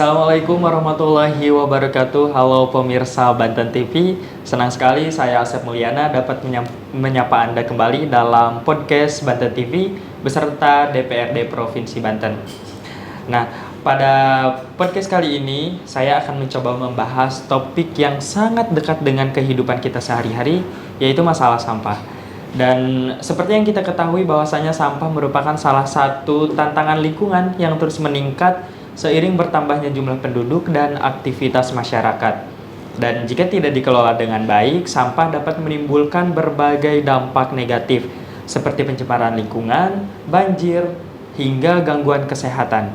Assalamualaikum warahmatullahi wabarakatuh. Halo pemirsa Banten TV. Senang sekali saya Asep Mulyana dapat menyapa Anda kembali dalam podcast Banten TV beserta DPRD Provinsi Banten. Nah, pada podcast kali ini saya akan mencoba membahas topik yang sangat dekat dengan kehidupan kita sehari-hari, yaitu masalah sampah. Dan seperti yang kita ketahui bahwasanya sampah merupakan salah satu tantangan lingkungan yang terus meningkat seiring bertambahnya jumlah penduduk dan aktivitas masyarakat. Dan jika tidak dikelola dengan baik, sampah dapat menimbulkan berbagai dampak negatif seperti pencemaran lingkungan, banjir, hingga gangguan kesehatan.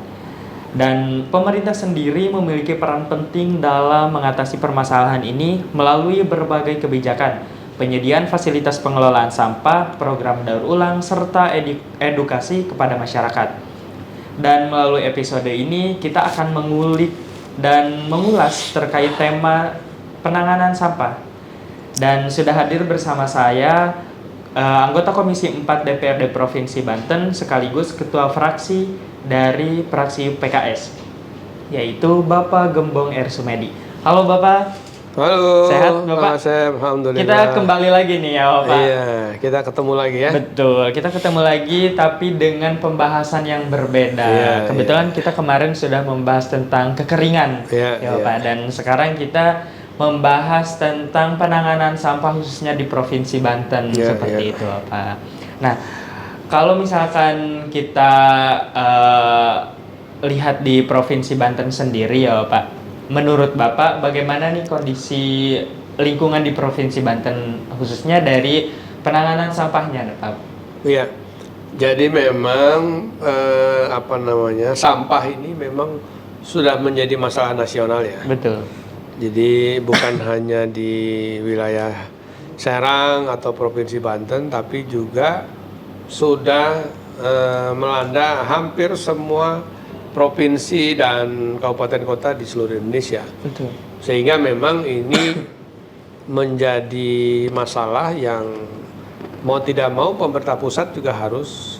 Dan pemerintah sendiri memiliki peran penting dalam mengatasi permasalahan ini melalui berbagai kebijakan, penyediaan fasilitas pengelolaan sampah, program daur ulang, serta edukasi kepada masyarakat. Dan melalui episode ini kita akan mengulik dan mengulas terkait tema penanganan sampah. Dan sudah hadir bersama saya anggota Komisi 4 DPRD Provinsi Banten sekaligus Ketua Fraksi dari fraksi PKS, yaitu Bapak Gembong R. Sumedi. Halo Bapak. Halo. Sehat Bapak? Alhamdulillah. Kita kembali lagi nih ya Bapak. Iya, kita ketemu lagi ya. Betul, kita ketemu lagi tapi dengan pembahasan yang berbeda. Iya, Kebetulan kita kemarin sudah membahas tentang kekeringan ya Bapak. Dan sekarang kita membahas tentang penanganan sampah khususnya di Provinsi Banten seperti itu Bapak. Nah, kalau misalkan kita lihat di Provinsi Banten sendiri ya Bapak, menurut Bapak bagaimana nih kondisi lingkungan di Provinsi Banten khususnya dari penanganan sampahnya Pak? Iya. Jadi memang sampah ini memang sudah menjadi masalah nasional ya. Betul. Jadi bukan hanya di wilayah Serang atau Provinsi Banten, tapi juga sudah melanda hampir semua provinsi dan kabupaten kota di seluruh Indonesia. Betul. Sehingga memang ini menjadi masalah yang mau tidak mau pemerintah pusat juga harus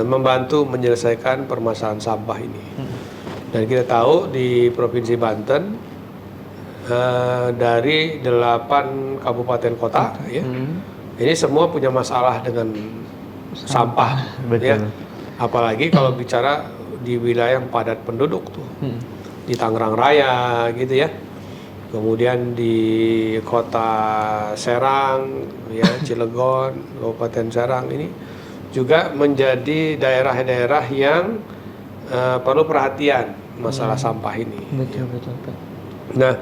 membantu menyelesaikan permasalahan sampah ini. Dan kita tahu di Provinsi Banten dari 8 kabupaten kota ya, ini semua punya masalah dengan sampah. Betul. Ya. Apalagi kalau bicara di wilayah yang padat penduduk tuh, di Tangerang Raya gitu ya, kemudian di kota Serang ya, Cilegon, Kabupaten Serang ini juga menjadi daerah-daerah yang perlu perhatian masalah sampah ini. Betul. Nah,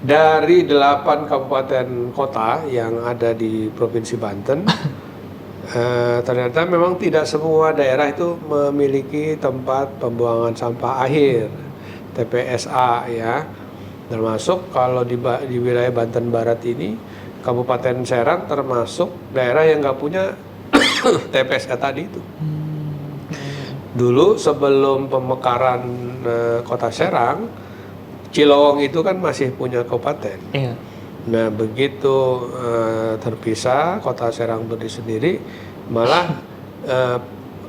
dari 8 kabupaten kota yang ada di Provinsi Banten ternyata memang tidak semua daerah itu memiliki tempat pembuangan sampah akhir TPSA ya. Termasuk kalau di wilayah Banten Barat ini, Kabupaten Serang termasuk daerah yang nggak punya TPSA tadi itu. Dulu sebelum pemekaran kota Serang, Cilowong itu kan masih punya kabupaten. Iya. Nah begitu terpisah, kota Serang berdiri sendiri, malah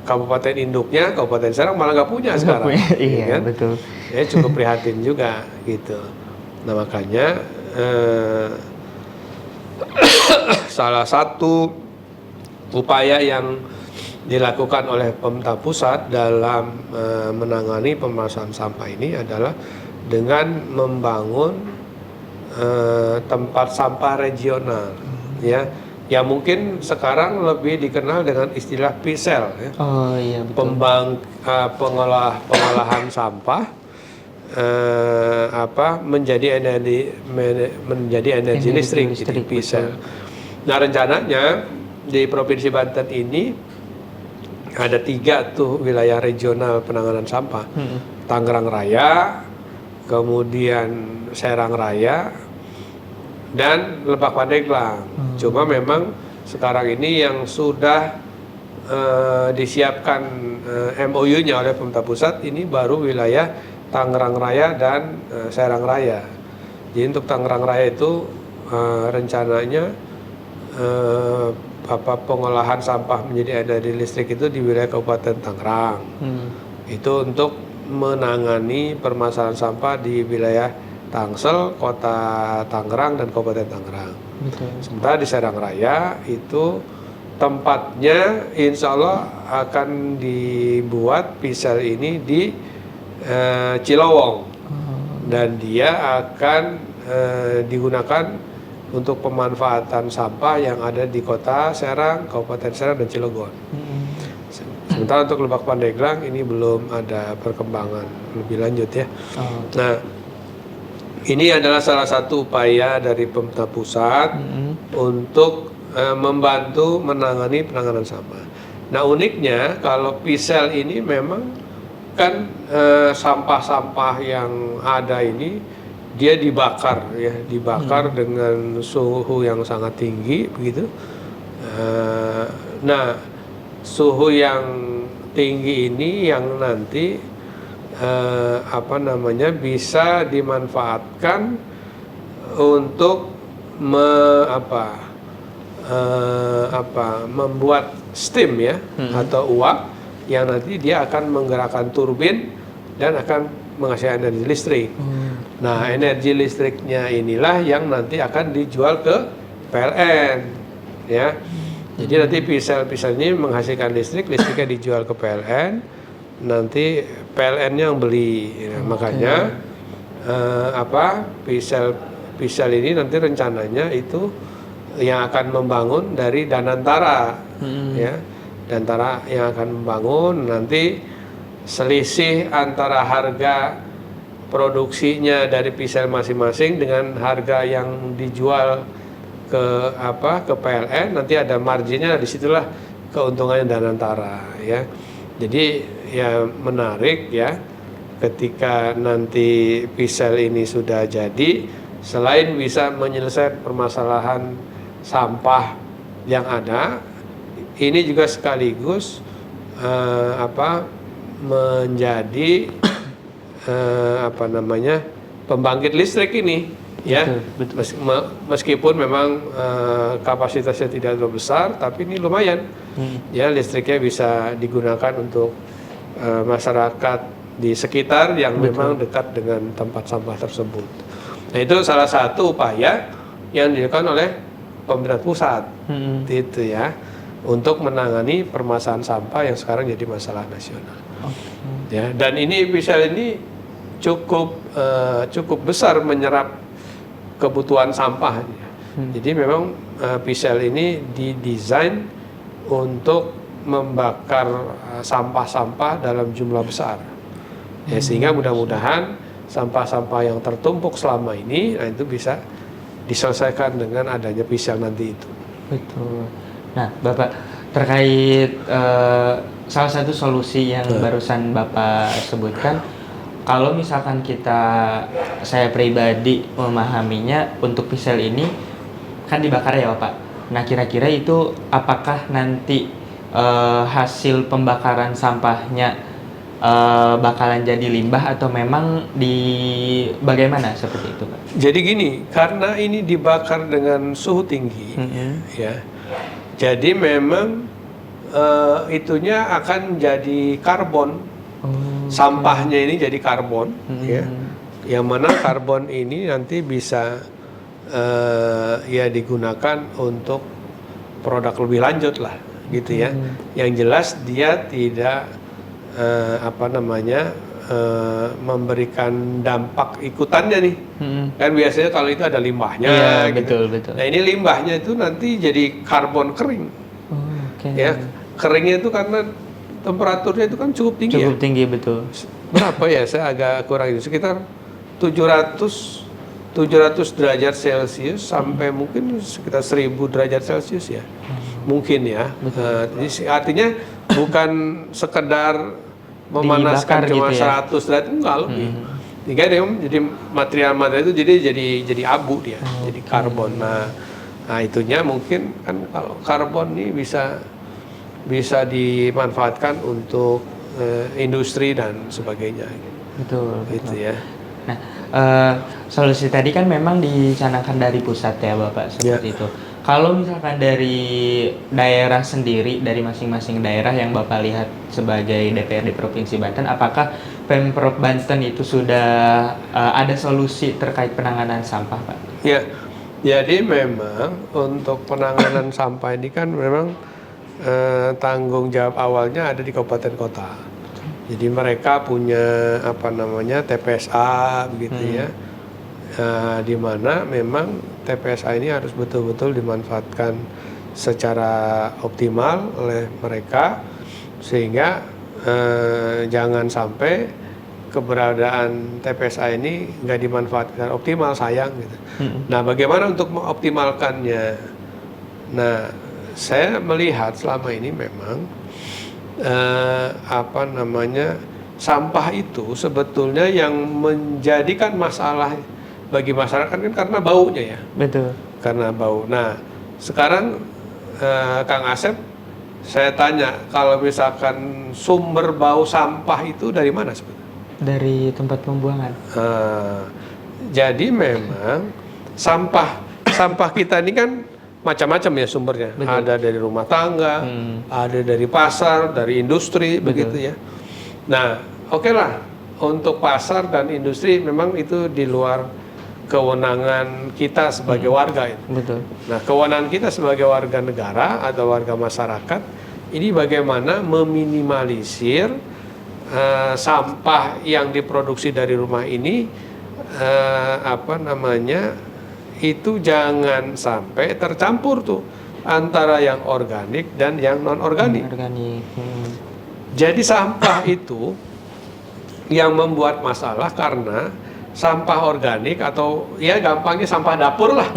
kabupaten induknya, Kabupaten Serang malah nggak punya sekarang. Iya, kan? betul. Ya cukup prihatin juga gitu. Nah makanya salah satu upaya yang dilakukan oleh pemerintah pusat dalam menangani permasalahan sampah ini adalah dengan membangun tempat sampah regional ya, yang mungkin sekarang lebih dikenal dengan istilah PSEL ya. Oh iya betul. Pengolahan sampah menjadi energi listrik jadi PSEL. Nah rencananya di Provinsi Banten ini ada 3 tuh wilayah regional penanganan sampah. Tangerang Raya, kemudian Serang Raya, dan Lebak Pandeglang. Cuma memang sekarang ini yang sudah disiapkan MOU-nya oleh pemerintah pusat ini baru wilayah Tangerang Raya dan Serang Raya. Jadi untuk Tangerang Raya itu rencananya pengolahan sampah menjadi energi listrik itu di wilayah Kabupaten Tangerang. Itu untuk menangani permasalahan sampah di wilayah Tangsel, Kota Tangerang dan Kabupaten Tangerang. Betul. Sementara di Serang Raya itu tempatnya insya Allah akan dibuat PISEL ini di Cilowong, dan dia akan digunakan untuk pemanfaatan sampah yang ada di Kota Serang, Kabupaten Serang dan Cilegon. Sementara untuk Lebak Pandeglang ini belum ada perkembangan lebih lanjut ya. Nah, ini adalah salah satu upaya dari pemerintah pusat untuk membantu menangani penanganan sampah. Nah, uniknya kalau PISEL ini memang kan sampah-sampah yang ada ini dia dibakar ya, dibakar dengan suhu yang sangat tinggi begitu. Nah, suhu yang tinggi ini yang nanti bisa dimanfaatkan untuk membuat steam ya, atau uap yang nanti dia akan menggerakkan turbin dan akan menghasilkan energi listrik. Nah, energi listriknya inilah yang nanti akan dijual ke PLN ya. Jadi nanti PISEL ini menghasilkan listriknya dijual ke PLN, nanti PLN-nya yang beli. Makanya PISEL ini nanti rencananya itu yang akan membangun dari Danantara ya. Danantara yang akan membangun, nanti selisih antara harga produksinya dari PISEL masing-masing dengan harga yang dijual ke PLN, nanti ada marginnya, disitulah keuntungannya Danantara ya. Jadi ya menarik ya, ketika nanti PISEL ini sudah jadi, selain bisa menyelesaikan permasalahan sampah yang ada, ini juga sekaligus menjadi pembangkit listrik ini ya. Betul. Meskipun memang kapasitasnya tidak terlalu besar, tapi ini lumayan ya, listriknya bisa digunakan untuk masyarakat di sekitar yang memang dekat dengan tempat sampah tersebut. Nah, itu salah satu upaya yang dilakukan oleh pemerintah pusat itu ya, untuk menangani permasalahan sampah yang sekarang jadi masalah nasional. Ya, dan ini PISEL ini cukup besar menyerap kebutuhan sampah. Jadi memang PISEL ini didesain untuk membakar sampah-sampah dalam jumlah besar. Ya, sehingga mudah-mudahan sampah-sampah yang tertumpuk selama ini, nah itu bisa diselesaikan dengan adanya PISEL nanti itu. Betul. Nah, Bapak, terkait salah satu solusi yang barusan Bapak sebutkan, kalau misalkan saya pribadi memahaminya, untuk PISEL ini kan dibakar ya Bapak. Nah, kira-kira itu apakah nanti hasil pembakaran sampahnya bakalan jadi limbah, atau memang bagaimana seperti itu Pak? Jadi gini, karena ini dibakar dengan suhu tinggi ya, jadi memang itunya akan jadi karbon. Sampahnya ini jadi karbon ya, yang mana karbon ini nanti bisa ya digunakan untuk produk lebih lanjut lah gitu ya. Yang jelas dia tidak memberikan dampak ikutannya nih. Kan biasanya kalau itu ada limbahnya gitu. Betul. Nah, ini limbahnya itu nanti jadi karbon kering. Ya, keringnya itu karena temperaturnya itu kan cukup tinggi. Cukup tinggi, betul. Berapa ya? Saya agak kurang itu. Sekitar 700 derajat Celcius sampai mungkin sekitar 1000 derajat Celcius ya. Mungkin ya. Jadi artinya bukan sekedar memanaskan cuma gitu ya? 100 derajat, enggak lebih. Jadi material itu jadi abu dia, jadi karbon. Nah, itunya mungkin kan kalau karbon ini bisa dimanfaatkan untuk industri dan sebagainya. Betul. Gitu ya. Nah, solusi tadi kan memang dicanangkan dari pusat ya Bapak, seperti itu. Kalau misalkan dari daerah sendiri, dari masing-masing daerah yang Bapak lihat sebagai DPRD Provinsi Banten, apakah Pemprov Banten itu sudah ada solusi terkait penanganan sampah, Pak? Ya, jadi memang untuk penanganan sampah ini kan memang tanggung jawab awalnya ada di kabupaten kota. Jadi mereka punya TPSA begitu ya. Di mana memang TPSA ini harus betul-betul dimanfaatkan secara optimal oleh mereka sehingga jangan sampai keberadaan TPSA ini nggak dimanfaatkan optimal, sayang gitu. Nah, bagaimana untuk mengoptimalkannya? Nah, saya melihat selama ini memang sampah itu sebetulnya yang menjadikan masalah bagi masyarakat kan karena baunya ya. Betul. Karena bau. Nah, sekarang Kang Asep, saya tanya, kalau misalkan sumber bau sampah itu dari mana sebenarnya? Dari tempat pembuangan. Jadi memang sampah kita ini kan macam-macam ya sumbernya. Betul. Ada dari rumah tangga, ada dari pasar, dari industri, begitu ya. Nah, oke lah, untuk pasar dan industri memang itu di luar kewenangan kita sebagai warga itu. Betul. Nah, kewenangan kita sebagai warga negara atau warga masyarakat ini bagaimana meminimalisir sampah yang diproduksi dari rumah ini itu jangan sampai tercampur tuh antara yang organik dan yang non organik. Jadi sampah itu yang membuat masalah karena sampah organik atau ya gampangnya sampah dapur lah,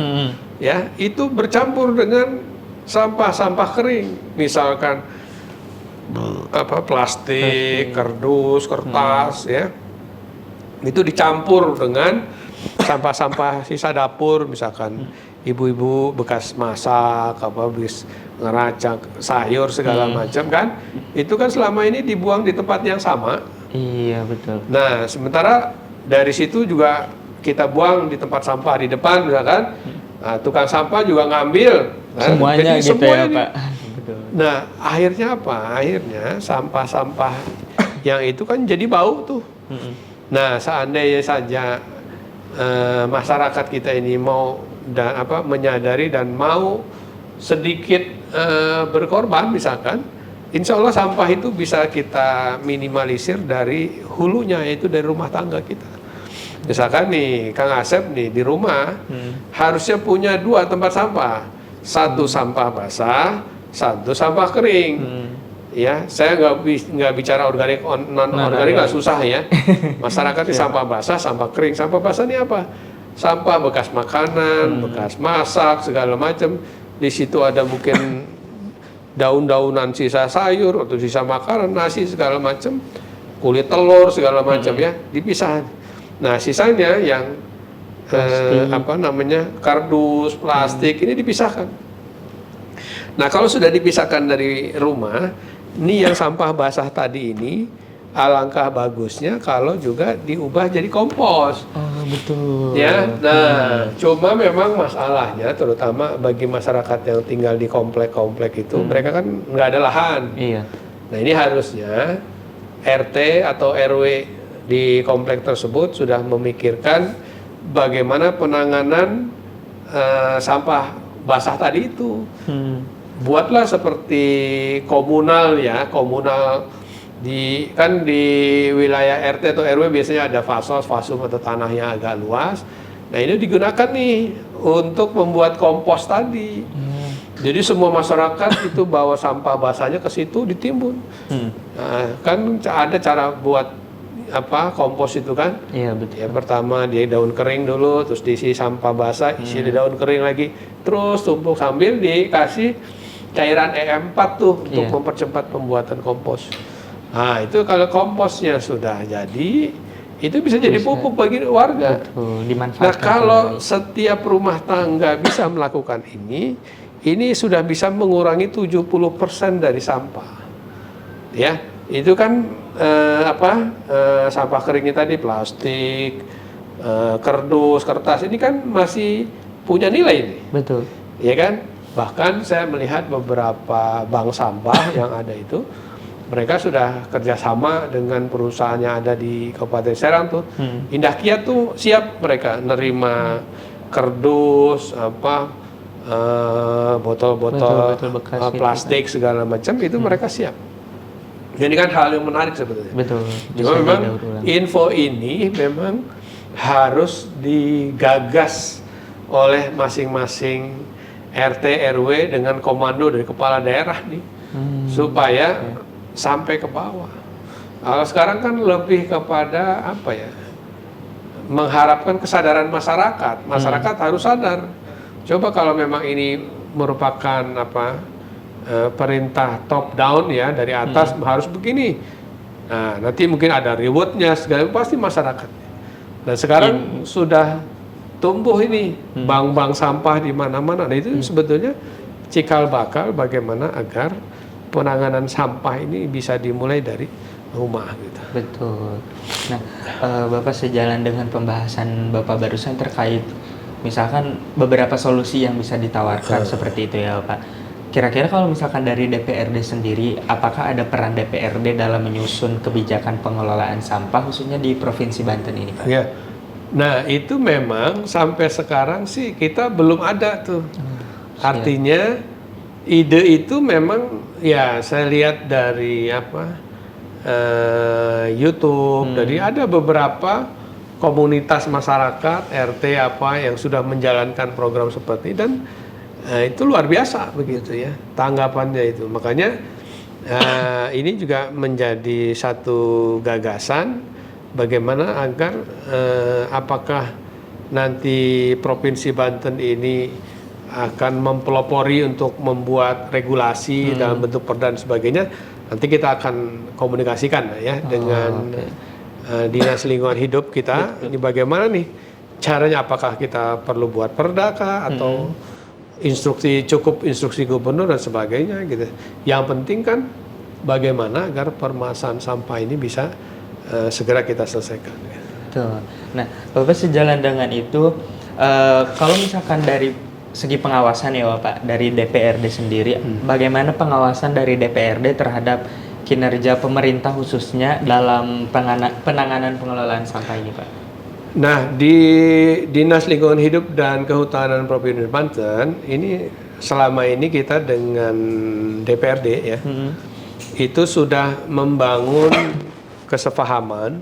ya itu bercampur dengan sampah-sampah kering, misalkan plastik, kardus, kertas, ya itu dicampur dengan sampah-sampah sisa dapur, misalkan ibu-ibu bekas masak, bekas ngeracak sayur segala macam kan, itu kan selama ini dibuang di tempat yang sama. Iya, betul. Nah, sementara dari situ juga kita buang di tempat sampah di depan misalkan, nah, tukang sampah juga ngambil semuanya gitu ya Pak. Betul. Nah, akhirnya apa? Akhirnya sampah-sampah yang itu kan jadi bau tuh. Nah, seandainya saja masyarakat kita ini mau menyadari dan mau sedikit berkorban misalkan, insya Allah sampah itu bisa kita minimalisir dari hulunya, yaitu dari rumah tangga kita. Misalkan nih Kang Asep nih di rumah harusnya punya 2 tempat sampah, 1 sampah basah, 1 sampah kering. Ya, saya nggak bicara organik non organik lah, susah ya. Masyarakat ini sampah basah, sampah kering. Sampah basah ini apa? Sampah bekas makanan, bekas masak segala macam. Di situ ada mungkin daun-daunan sisa sayur atau sisa makanan, nasi segala macam, kulit telur segala macam ya, dipisah. Nah, sisanya yang kardus, plastik ini dipisahkan. Nah, kalau sudah dipisahkan dari rumah, ini yang sampah basah tadi ini alangkah bagusnya kalau juga diubah jadi kompos. Oh, betul. Ya, nah, cuma memang masalahnya terutama bagi masyarakat yang tinggal di komplek-komplek itu, mereka kan nggak ada lahan. Iya. Nah, ini harusnya RT atau RW di komplek tersebut sudah memikirkan bagaimana penanganan sampah basah tadi itu. Buatlah seperti komunal ya, komunal di wilayah RT atau RW biasanya ada fasum atau tanahnya agak luas. Nah, ini digunakan nih untuk membuat kompos tadi. Jadi semua masyarakat itu bawa sampah basahnya ke situ ditimbun. Nah, kan ada cara buat kompos itu kan? Iya, betul. Ya, pertama dia daun kering dulu, terus diisi sampah basah, isi di daun kering lagi, terus tumpuk sambil dikasih cairan E4 tuh untuk mempercepat pembuatan kompos. Nah, itu kalau komposnya sudah jadi, itu bisa jadi pupuk bagi warga. Betul, dimanfaatkan. Nah, kalau setiap rumah tangga bisa melakukan ini sudah bisa mengurangi 70% dari sampah. Ya, itu kan sampah keringnya tadi plastik, kardus, kertas ini kan masih punya nilai ini. Betul. Ya kan? Bahkan saya melihat beberapa bank sampah yang ada itu, mereka sudah kerjasama dengan perusahaan yang ada di Kabupaten Serang tuh. Indah Kiat tuh siap mereka nerima kardus, botol-botol bekas plastik segala macam itu mereka siap. Jadi kan hal yang menarik sebetulnya. Betul. Cuma memang info ini memang harus digagas oleh masing-masing RT RW dengan komando dari kepala daerah nih, supaya sampai ke bawah. Kalau sekarang kan lebih kepada mengharapkan kesadaran masyarakat. Masyarakat harus sadar. Coba kalau memang ini merupakan perintah top down ya, dari atas harus begini. Nah, nanti mungkin ada rewardnya segala, pasti masyarakat. Dan sekarang sudah tumbuh ini bank-bank sampah di mana-mana. Nah, itu sebetulnya cikal bakal bagaimana agar penanganan sampah ini bisa dimulai dari rumah gitu. Betul. Nah, Bapak sejalan dengan pembahasan Bapak barusan terkait misalkan beberapa solusi yang bisa ditawarkan seperti itu ya Pak. Kira-kira kalau misalkan dari DPRD sendiri, apakah ada peran DPRD dalam menyusun kebijakan pengelolaan sampah khususnya di Provinsi Banten ini, Pak? Ya. Nah, itu memang sampai sekarang sih kita belum ada tuh. Artinya ide itu memang ya saya lihat dari YouTube, dari ada beberapa komunitas masyarakat RT yang sudah menjalankan program seperti ini, dan itu luar biasa begitu ya tanggapannya itu. Makanya ini juga menjadi satu gagasan bagaimana agar apakah nanti Provinsi Banten ini akan mempelopori untuk membuat regulasi dalam bentuk perda dan sebagainya. Nanti kita akan komunikasikan ya dengan Dinas Lingkungan Hidup kita. Ini bagaimana nih caranya, apakah kita perlu buat perda kah atau instruksi gubernur dan sebagainya gitu. Yang penting kan bagaimana agar permasalahan sampah ini bisa segera kita selesaikan. Betul. Nah, Bapak sejalan dengan itu, kalau misalkan dari segi pengawasan ya Bapak, dari DPRD sendiri, bagaimana pengawasan dari DPRD terhadap kinerja pemerintah khususnya dalam penanganan pengelolaan sampah ini Pak? Nah, di Dinas Lingkungan Hidup dan Kehutanan Provinsi Banten ini selama ini kita dengan DPRD ya, itu sudah membangun kesepahaman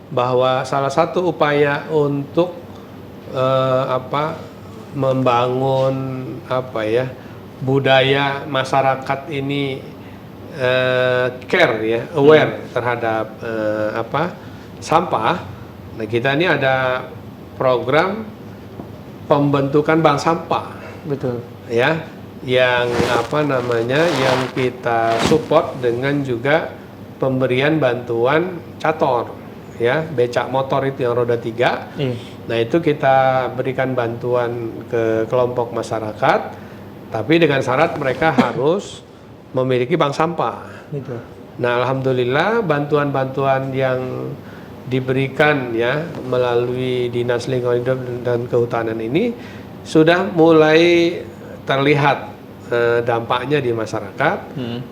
bahwa salah satu upaya untuk membangun budaya masyarakat ini care ya, aware terhadap sampah. Nah, kita ini ada program pembentukan bank sampah. Betul. Ya, yang yang kita support dengan juga pemberian bantuan cator ya, becak motor itu yang roda 3. Nah, itu kita berikan bantuan ke kelompok masyarakat, tapi dengan syarat mereka harus memiliki bank sampah. Betul. Nah, alhamdulillah bantuan-bantuan yang diberikan ya melalui Dinas Lingkungan Hidup dan Kehutanan ini sudah mulai terlihat dampaknya di masyarakat.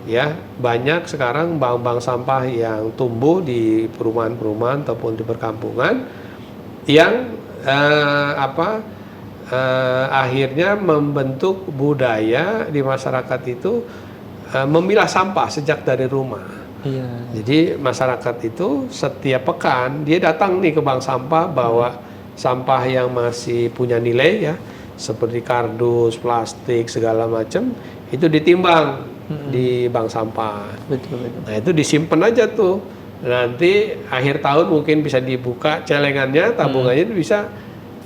Ya, banyak sekarang bank-bank sampah yang tumbuh di perumahan-perumahan ataupun di perkampungan yang akhirnya membentuk budaya di masyarakat itu memilah sampah sejak dari rumah. Jadi masyarakat itu setiap pekan dia datang nih ke bank sampah, bawa sampah yang masih punya nilai ya, seperti kardus, plastik segala macam, itu ditimbang di bank sampah. Betul. Nah, itu disimpan aja tuh. Nanti akhir tahun mungkin bisa dibuka celengannya, tabungannya itu bisa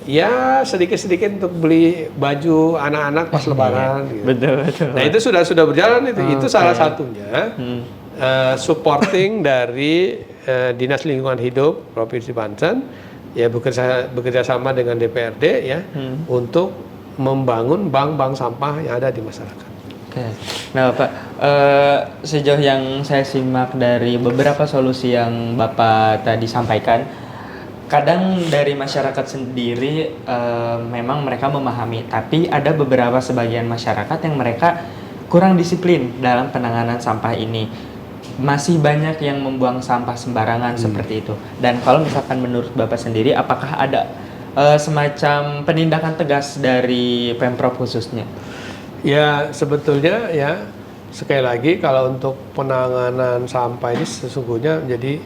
ya sedikit-sedikit untuk beli baju anak-anak pas lebaran gitu. Betul. Nah, itu sudah berjalan itu. Itu salah satunya supporting dari Dinas Lingkungan Hidup Provinsi Banten ya, bekerja sama dengan DPRD ya, untuk membangun bank-bank sampah yang ada di masyarakat. Oke. Nah, Bapak, sejauh yang saya simak dari beberapa solusi yang Bapak tadi sampaikan, kadang dari masyarakat sendiri memang mereka memahami, tapi ada beberapa sebagian masyarakat yang mereka kurang disiplin dalam penanganan sampah ini. Masih banyak yang membuang sampah sembarangan seperti itu. Dan kalau misalkan menurut Bapak sendiri, apakah ada semacam penindakan tegas dari Pemprov khususnya? Ya, sebetulnya ya sekali lagi kalau untuk penanganan sampah ini sesungguhnya jadi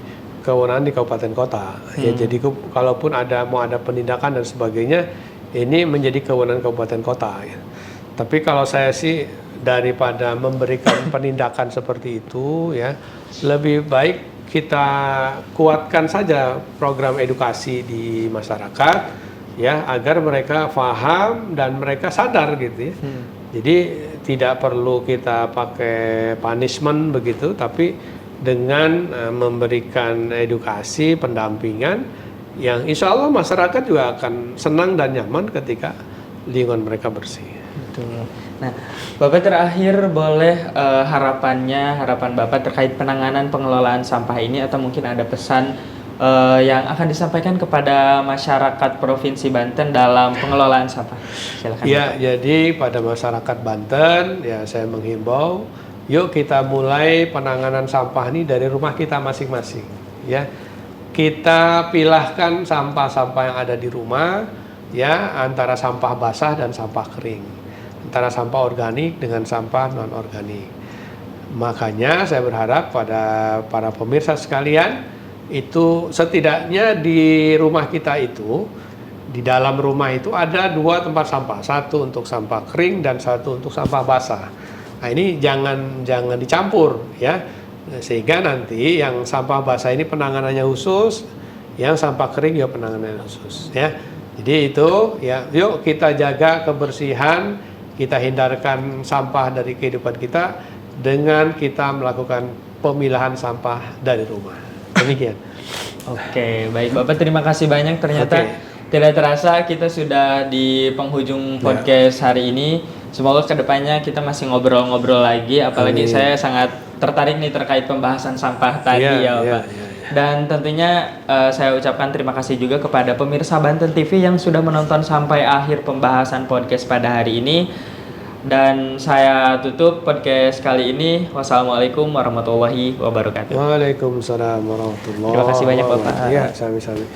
kewenangan di kabupaten kota. Ya, jadi kalaupun mau ada penindakan dan sebagainya, ini menjadi kewenangan kabupaten kota. Ya. Tapi kalau saya sih daripada memberikan penindakan seperti itu, ya lebih baik kita kuatkan saja program edukasi di masyarakat, ya agar mereka paham dan mereka sadar gitu ya. Jadi tidak perlu kita pakai punishment begitu, tapi dengan memberikan edukasi, pendampingan yang insya Allah masyarakat juga akan senang dan nyaman ketika lingkungan mereka bersih. Betul. Nah, Bapak terakhir boleh harapan Bapak terkait penanganan pengelolaan sampah ini, atau mungkin ada pesan yang akan disampaikan kepada masyarakat Provinsi Banten dalam pengelolaan sampah. Silakan. Ya, jadi pada masyarakat Banten ya saya menghimbau, yuk kita mulai penanganan sampah ini dari rumah kita masing-masing. Ya, kita pilahkan sampah-sampah yang ada di rumah, ya antara sampah basah dan sampah kering, antara sampah organik dengan sampah non organik. Makanya saya berharap pada para pemirsa sekalian, itu setidaknya di rumah kita itu, di dalam rumah itu ada 2 tempat sampah, satu untuk sampah kering dan satu untuk sampah basah. Nah ini jangan dicampur ya, sehingga nanti yang sampah basah ini penanganannya khusus, yang sampah kering juga penanganannya khusus ya. Jadi itu ya, yuk kita jaga kebersihan, kita hindarkan sampah dari kehidupan kita dengan kita melakukan pemilahan sampah dari rumah. Demikian. Oke, baik Bapak, terima kasih banyak. Ternyata tidak terasa kita sudah di penghujung podcast hari ini. Semoga kedepannya kita masih ngobrol-ngobrol lagi. Apalagi saya sangat tertarik nih terkait pembahasan sampah tadi ya Bapak. Dan tentunya saya ucapkan terima kasih juga kepada pemirsa Banten TV yang sudah menonton sampai akhir pembahasan podcast pada hari ini. Dan saya tutup podcast kali ini. Wassalamualaikum warahmatullahi wabarakatuh. Waalaikumsalam warahmatullahi wabarakatuh. Terima kasih banyak Bapak. Ya, sami-sami.